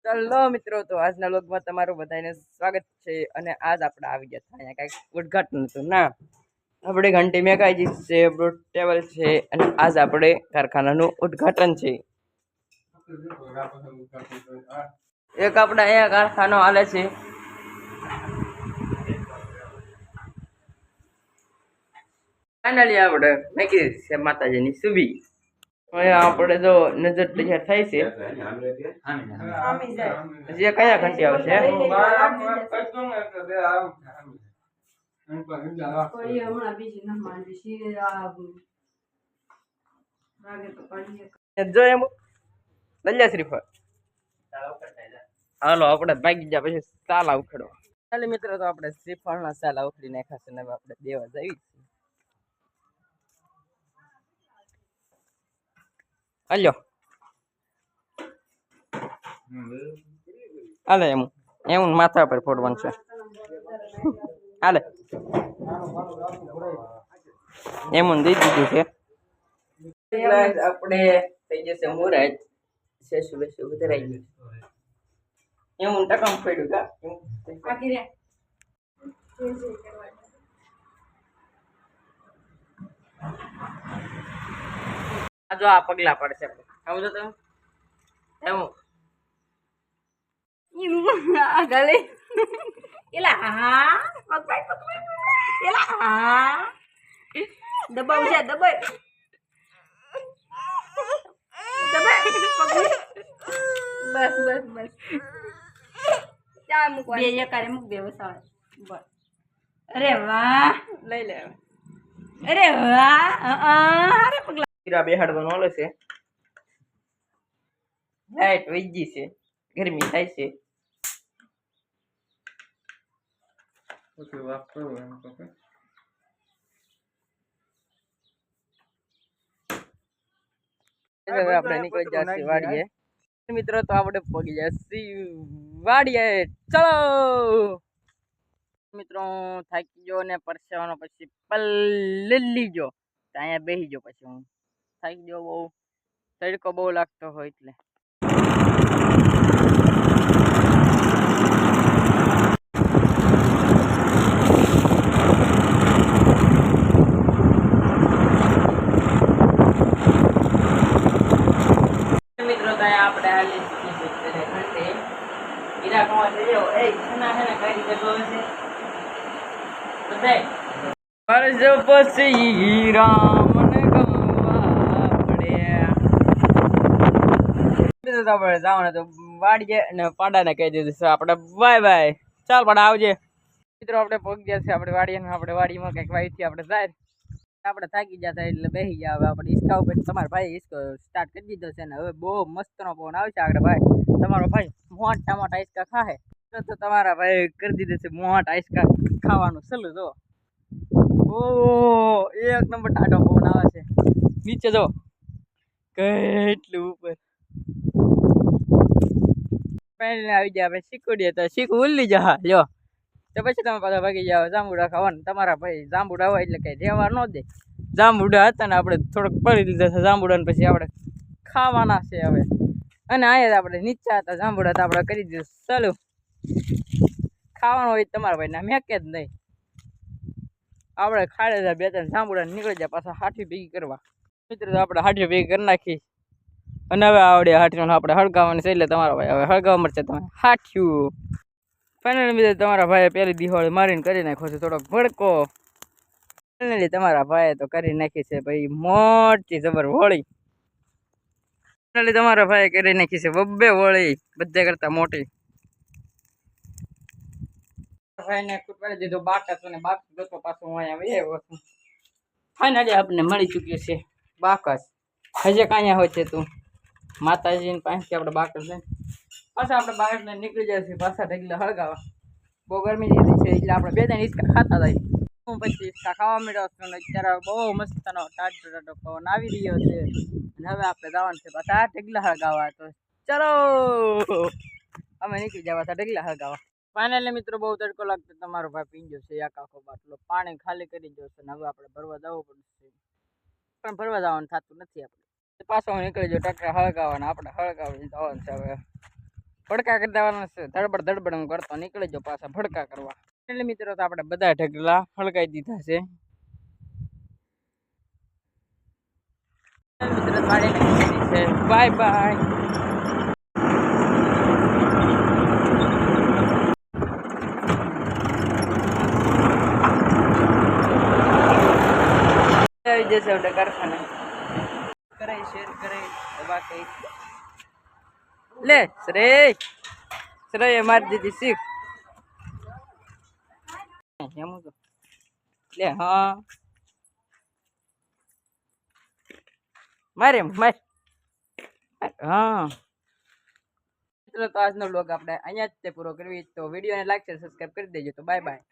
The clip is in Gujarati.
ચલો મિત્રો, તો આજના લોગમાં તમારું બધાને સ્વાગત છે. અને આજ આપણે આવી ગયા અહીંયા કાંઈક ઉદઘાટન હતું ના, આપણે ઘંટી મેકાઈ છે, ટેબલ છે, અને આજ આપણે કારખાનાનું ઉદઘાટન છે. એક આપણે અહીંયા કારખાનો હાલે છે. ફાઇનલી આપણે મેકી છે માતાજીની સુબી. અહીંયા આપણે જો નજર તૈયાર થાય છે. હજી કયા ઘંટી આવશે? જો એમ લલ્યા શ્રીફળ. હાલો આપણે ભાગી ગયા પછી સાલા ઉખેડવા. ચાલે મિત્રો, તો આપણે શ્રીફળના સાલા ઉખડી નાખ્યા છે ને હવે આપણે દેવા જઈએ. હાલ્યો હાલે એમ માથા પર ફોડવાનું છે. હાલે એમ દઈ દીધું છે. આપણે થઈ જશે મુરાજ શેષુ બેસુ ઉતરાઈ ગયું. એમ ટકામ પડ્યું કા જો આ પગલા પડશે. સમજો તમે એમ ગલે એલા હા પકડ પકડ એલા હા દબાવ છે દબાવ દબાવ પકડ બસ બસ બસ ચા મૂકવા બે એકારે મૂક દે વસાળ બસ. અરે વાહ લઈ લે. અરે વાહ અરે પગલા હીરા બેહાડવાનો ઓલો છે. લાઈટ વહી છે, ગરમી થાય છે. હવે આપણે નીકળી જશે વાડીએ. મિત્રો, તો આપણે પગી જશે વાડીએ. ચલો મિત્રો, થાકી ગયો ને પરસેવાનો પછી પલ્લી ગયો. અહીંયા બેસી ગયો. પછી હું થાકી ગયો, બહુ તડકો બહુ લાગતો હોય એટલે. મિત્રો, તો આપણે હાલી હીરા કમા થઈ જાવ. એ છના છે ને કઈ રીતે જોવે છે બધાય પછી હીરા મને ગમવા પડે. આપણે જવાનું તો વાડીએ અને પાડાને કહી દીધું છે આપણે બાય બાય. ચાલ પાડા આવજે. મિત્રો, આપણે પગ ગયા છે આપણે વાડીએ. આપણે વાડીમાં કંઈક વાઈથી આપણે જાય. આપણે થાકી જતા એટલે બેસી ગયા. હવે આપણે હિસકા ઉપર તમારા ભાઈ હિસકો સ્ટાર્ટ કરી દીધો છે ને હવે બહુ મસ્તનો પવન આવશે આગળ. ભાઈ તમારો ભાઈ મોટા મોટા હિસકા ખાહે તો તમારા ભાઈ કરી દીધો છે મોટા હિસકા ખાવાનું ચાલુ. જો ઓ એક નંબર ટાઢો પવન આવે છે. નીચે જો કેટલું ઉપર પહેરીને આવી જાય. આપણે શીખવડીએ તો શીખ ઉલ્લી જા લ્યો. તો પછી તમે પાછા ભાગી જાઓ જાંબુડા ખાવાનું. તમારા ભાઈ જાંબુડા હોય એટલે કઈ રહેવા ન દે. જાંબુડા હતા ને આપણે થોડોક પડી લીધા છે જાંબુડા ને પછી આપણે ખાવાના છે હવે. અને અહીંયા આપણે નીચા હતા જાંબુડા તો આપણે કરી દીધું ચાલુ. ખાવાનું હોય તમારા ભાઈ ના મેકે જ નહીં. આપણે ખાડે જાય બે ત્રણ જાંબુડા નીકળી જાય પાછા હાથી ભેગી કરવા. મિત્રો, આપણે હાથી ભેગી કરી નાખી અને હવે આવડે હાથીનું આપણે હળગાવવાની છે એટલે તમારા ભાઈ હવે હળગાવવા મળશે. તમે હાથ્યું ફાઇનલી મિત્રો, તમારા ભાઈએ પહેલી દિવાળી મારીને કરી નાખ્યો છે થોડોક ભડકો. ફાઇનલી તમારા ભાઈએ તો કરી નાખી છે ભાઈ મોટી જબર હોળી. ફાઇનલી તમારા ભાઈએ કરી નાખી છે બબ્બે હોળી, બધે કરતા મોટી. ભાઈને કૂટવાડી દીધું બાકસ અને બાકસ દોસ્તો પાછું હું અહીંયા આવ્યો છું. ફાઇનલી આપણને મળી ચૂક્યું છે બાકસ. હજે કાંઈ હોય છે તું માતાજીની પાસેથી આપણે બાકસ લઈને પાછા આપણે બાકસ લઈને નીકળી જાય છે પાછા ઢગલા હળગાવા. બહુ ગરમી જેવી છે એટલે આપણે બે ત્રણ હિંચકા ખાતા જાય. હું પછી હિંચકા ખાવા મળ્યો છું અને અત્યારે બહુ મસ્તનો ટાઢો ટાઢો પવન આવી રહ્યો છે. અને હવે આપણે જવાનું છે પાછા ઢગલા હળગાવા. તો ચલો અમે નીકળી જવા હતા ઢગલા હળગાવા. ફાઇનલી મિત્રો, બહુ તડકો લાગતો તમારો ભાઈ પી ગયો છે એક આખો બાટલો પાણી ખાલી કરી ગયો છે. હવે આપણે ભરવા જવું પડશે પણ ભરવા જવાનું થતું નથી. આપણે પાછો હું નીકળી જાઉં ટ્રેક્ટર હળગાવવાના. આપણે હળગાવી જવાનું છે હવે. ભડકા કરી દેવાના છે. ધડબડ ધડબડ હું કરતો નીકળી જાઉં પાછા ભડકા કરવા. એટલે મિત્રો તો આપણે બધા ઢગલા ફળકાઈ દીધા છે. મિત્રો બાય બાય. આવી જશે આપણે કારખાને. કરાય શેર કરાય દવા કઈ લે શ્રેય મારી દીધી શીખ એમ તો લે. હા મારે માર. હા મિત્રો તો આજનો બ્લોગ આપણે અહીંયા જ તે પૂરો કરવી. તો વિડીયોને લાઈક શેર સબસ્ક્રાઈબ કરી દેજો. તો બાય બાય.